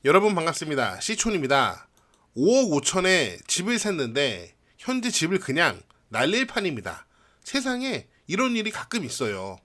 여러분 반갑습니다. 시촌입니다. 5억 5천에 집을 샀는데 현재 집을 그냥 날릴 판입니다. 세상에 이런 일이 가끔 있어요.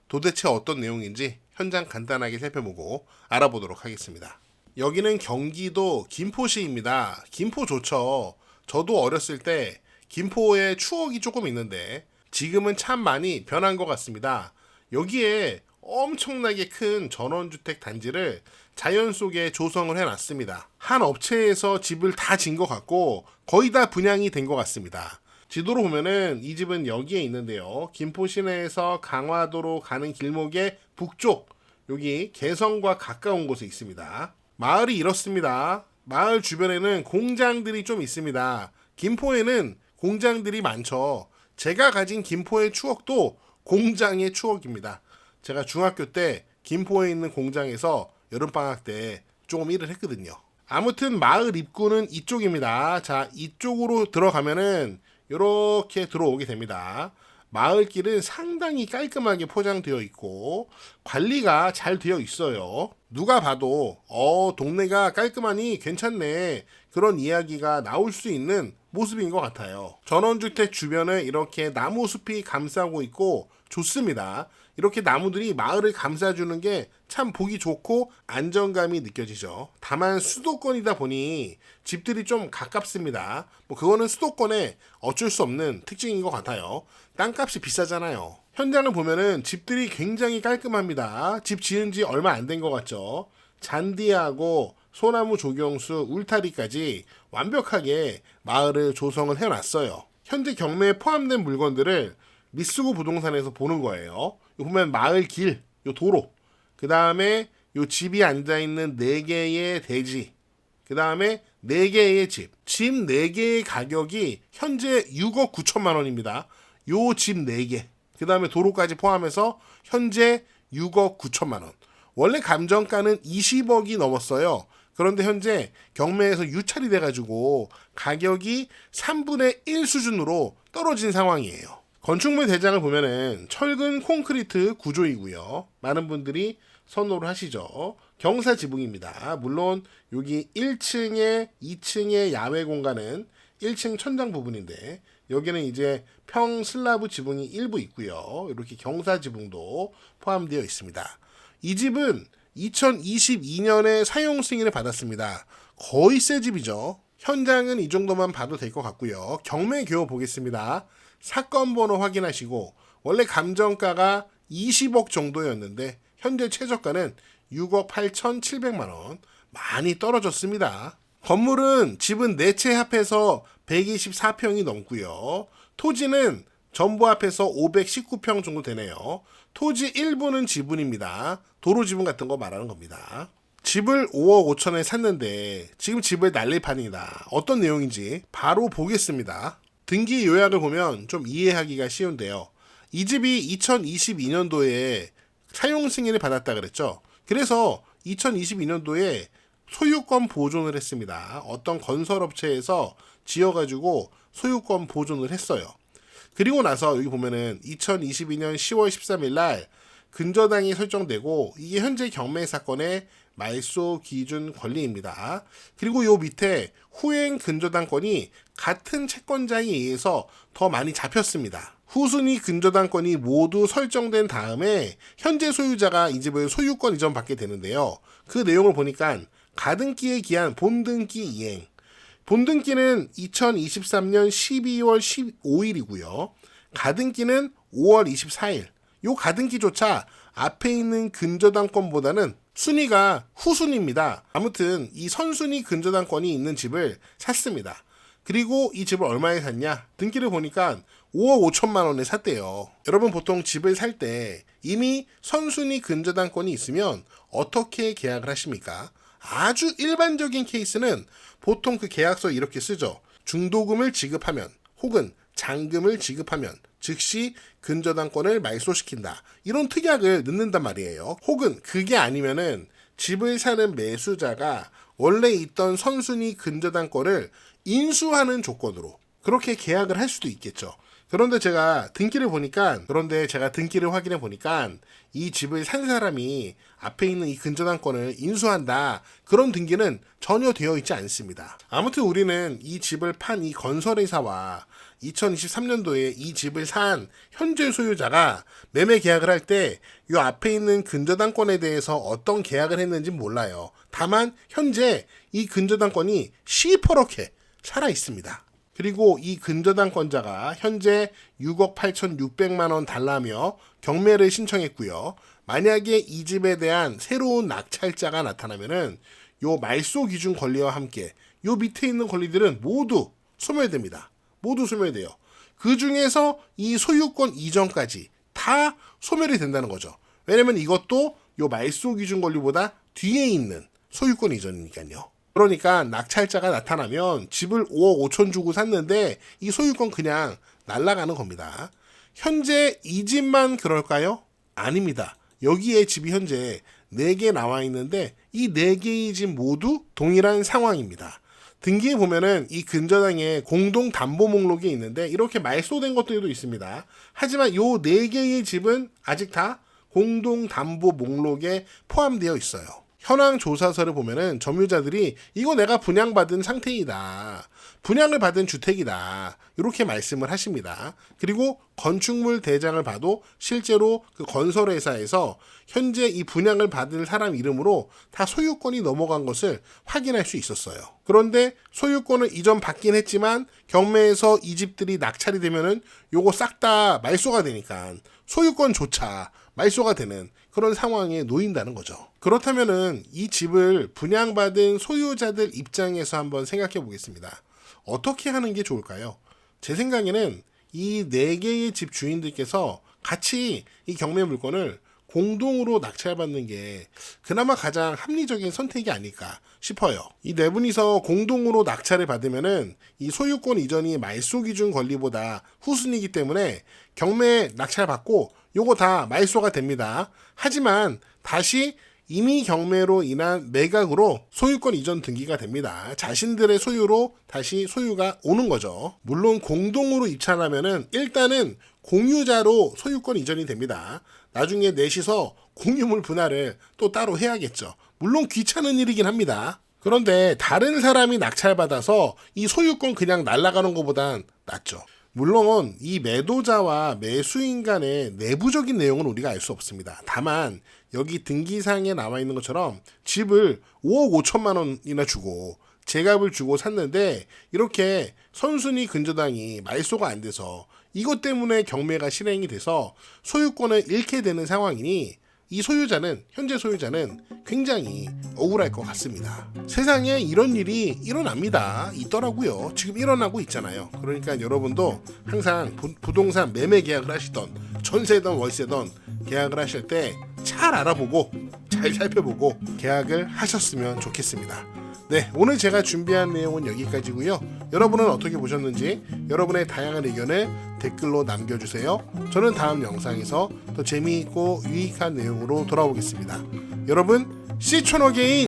도대체 어떤 내용인지 현장 간단하게 살펴보고 알아보도록 하겠습니다. 여기는 경기도 김포시입니다. 김포 좋죠. 저도 어렸을 때 김포에 추억이 조금 있는데 지금은 참 많이 변한 것 같습니다. 여기에 엄청나게 큰 전원주택 단지를 자연 속에 조성을 해놨습니다. 한 업체에서 집을 다 진 것 같고 거의 다 분양이 된 것 같습니다. 지도로 보면은 이 집은 여기에 있는데요. 김포 시내에서 강화도로 가는 길목의 북쪽, 여기 개성과 가까운 곳에 있습니다. 마을이 이렇습니다. 마을 주변에는 공장들이 좀 있습니다. 김포에는 공장들이 많죠. 제가 가진 김포의 추억도 공장의 추억입니다. 제가 중학교 때 김포에 있는 공장에서 여름방학 때 조금 일을 했거든요. 아무튼 마을 입구는 이쪽입니다. 자, 이쪽으로 들어가면은 이렇게 들어오게 됩니다. 마을길은 상당히 깔끔하게 포장되어 있고 관리가 잘 되어 있어요. 누가 봐도 동네가 깔끔하니 괜찮네, 그런 이야기가 나올 수 있는 모습인 것 같아요. 전원주택 주변을 이렇게 나무숲이 감싸고 있고 좋습니다. 이렇게 나무들이 마을을 감싸주는 게 참 보기 좋고 안정감이 느껴지죠. 다만 수도권이다 보니 집들이 좀 가깝습니다. 그거는 수도권의 어쩔 수 없는 특징인 것 같아요. 땅값이 비싸잖아요. 현장을 보면은 집들이 굉장히 깔끔합니다. 집 지은 지 얼마 안 된 것 같죠. 잔디하고 소나무 조경수, 울타리까지 완벽하게 마을을 조성을 해놨어요. 현재 경매에 포함된 물건들을 미쓰고 부동산에서 보는 거예요. 보면 마을 길, 요 도로, 그 다음에 요 집이 앉아있는 4개의 대지, 그 다음에 4개의 집 4개의 가격이 현재 6억 9천만 원입니다. 요 집 4개, 그 다음에 도로까지 포함해서 현재 6억 9천만 원. 원래 감정가는 20억이 넘었어요. 그런데 현재 경매에서 유찰이 돼가지고 가격이 3분의 1 수준으로 떨어진 상황이에요. 건축물 대장을 보면은 철근 콘크리트 구조이고요. 많은 분들이 선호를 하시죠. 경사 지붕입니다. 물론 여기 1층에 2층의 야외 공간은 1층 천장 부분인데 여기는 이제 평 슬라브 지붕이 일부 있고요. 이렇게 경사 지붕도 포함되어 있습니다. 이 집은 2022년에 사용 승인을 받았습니다. 거의 새 집이죠. 현장은 이 정도만 봐도 될 것 같고요. 경매 교호 보겠습니다. 사건 번호 확인하시고 원래 감정가가 20억 정도였는데 현재 최저가는 6억 8,700만 원, 많이 떨어졌습니다. 건물은 집은 4채 합해서 124평이 넘고요. 토지는 전부 합해서 519평 정도 되네요. 토지 일부는 지분입니다. 도로 지분 같은 거 말하는 겁니다. 집을 5억 5천에 샀는데 지금 집을 날릴 판이다. 어떤 내용인지 바로 보겠습니다. 등기 요약을 보면 좀 이해하기가 쉬운데요. 이 집이 2022년도에 사용 승인을 받았다 그랬죠. 그래서 2022년도에 소유권 보존을 했습니다. 어떤 건설업체에서 지어가지고 소유권 보존을 했어요. 그리고 나서 여기 보면은 2022년 10월 13일 날 근저당이 설정되고 이게 현재 경매 사건의 말소 기준 권리입니다. 그리고 요 밑에 후행 근저당권이 같은 채권자에 의해서 더 많이 잡혔습니다. 후순위 근저당권이 모두 설정된 다음에 현재 소유자가 이 집을 소유권 이전받게 되는데요. 그 내용을 보니까 가등기에 기한 본등기 이행. 본등기는 2023년 12월 15일이고요. 가등기는 5월 24일. 요 가등기조차 앞에 있는 근저당권보다는 순위가 후순위입니다. 아무튼 이 선순위 근저당권이 있는 집을 샀습니다. 그리고 이 집을 얼마에 샀냐? 등기를 보니까 5억 5천만 원에 샀대요. 여러분 보통 집을 살 때 이미 선순위 근저당권이 있으면 어떻게 계약을 하십니까? 아주 일반적인 케이스는 보통 그 계약서에 이렇게 쓰죠. 중도금을 지급하면 혹은 잔금을 지급하면 즉시 근저당권을 말소시킨다. 이런 특약을 넣는단 말이에요. 혹은 그게 아니면은 집을 사는 매수자가 원래 있던 선순위 근저당권을 인수하는 조건으로 그렇게 계약을 할 수도 있겠죠. 그런데 제가 등기를 확인해 보니까 이 집을 산 사람이 앞에 있는 이 근저당권을 인수한다, 그런 등기는 전혀 되어 있지 않습니다. 아무튼 우리는 이 집을 판 이 건설회사와 2023년도에 이 집을 산 현재 소유자가 매매 계약을 할 때 이 앞에 있는 근저당권에 대해서 어떤 계약을 했는지 몰라요. 다만 현재 이 근저당권이 시퍼렇게 살아 있습니다. 그리고 이 근저당권자가 현재 6억 8,600만 원 달라며 경매를 신청했고요. 만약에 이 집에 대한 새로운 낙찰자가 나타나면은 요 말소 기준 권리와 함께 요 밑에 있는 권리들은 모두 소멸됩니다. 모두 소멸돼요. 그 중에서 이 소유권 이전까지 다 소멸이 된다는 거죠. 왜냐면 이것도 요 말소 기준 권리보다 뒤에 있는 소유권 이전이니까요. 그러니까 낙찰자가 나타나면 집을 5억 5천 주고 샀는데 이 소유권 그냥 날아가는 겁니다. 현재 이 집만 그럴까요? 아닙니다. 여기에 집이 현재 4개 나와 있는데 이 4개의 집 모두 동일한 상황입니다. 등기에 보면은 이 근저당에 공동 담보 목록이 있는데 이렇게 말소된 것들도 있습니다. 하지만 요 4개의 집은 아직 다 공동 담보 목록에 포함되어 있어요. 현황 조사서를 보면은 점유자들이 이거 내가 분양받은 상태이다, 분양을 받은 주택이다, 이렇게 말씀을 하십니다. 그리고 건축물 대장을 봐도 실제로 그 건설회사에서 현재 이 분양을 받은 사람 이름으로 다 소유권이 넘어간 것을 확인할 수 있었어요. 그런데 소유권을 이전 받긴 했지만 경매에서 이 집들이 낙찰이 되면은 요거 싹 다 말소가 되니까 소유권조차 말소가 되는 그런 상황에 놓인다는 거죠. 그렇다면은 이 집을 분양받은 소유자들 입장에서 한번 생각해 보겠습니다. 어떻게 하는 게 좋을까요? 제 생각에는 이 4개의 집 주인들께서 같이 이 경매 물건을 공동으로 낙찰받는 게 그나마 가장 합리적인 선택이 아닐까 싶어요. 이 4분이서 공동으로 낙찰을 받으면은 이 소유권 이전이 말소 기준 권리보다 후순위이기 때문에 경매 낙찰 받고 요거 다 말소가 됩니다. 하지만 다시 이미 경매로 인한 매각으로 소유권 이전 등기가 됩니다. 자신들의 소유로 다시 소유가 오는 거죠. 물론 공동으로 입찰하면은 일단은 공유자로 소유권 이전이 됩니다. 나중에 넷이서 공유물 분할을 또 따로 해야겠죠. 물론 귀찮은 일이긴 합니다. 그런데 다른 사람이 낙찰받아서 이 소유권 그냥 날아가는 것보단 낫죠. 물론 이 매도자와 매수인 간의 내부적인 내용은 우리가 알 수 없습니다. 다만 여기 등기상에 나와 있는 것처럼 집을 5억 5천만 원이나 주고 제값을 주고 샀는데 이렇게 선순위 근저당이 말소가 안 돼서 이것 때문에 경매가 실행이 돼서 소유권을 잃게 되는 상황이니 이 소유자는, 현재 소유자는 굉장히 억울할 것 같습니다. 세상에 이런 일이 있더라고요. 지금 일어나고 있잖아요. 그러니까 여러분도 항상 부동산 매매 계약을 하시던, 전세든 월세든 계약을 하실 때 잘 알아보고 잘 살펴보고 계약을 하셨으면 좋겠습니다. 네, 오늘 제가 준비한 내용은 여기까지고요. 여러분은 어떻게 보셨는지 여러분의 다양한 의견을 댓글로 남겨주세요. 저는 다음 영상에서 더 재미있고 유익한 내용으로 돌아오겠습니다. 여러분, 시촌어게인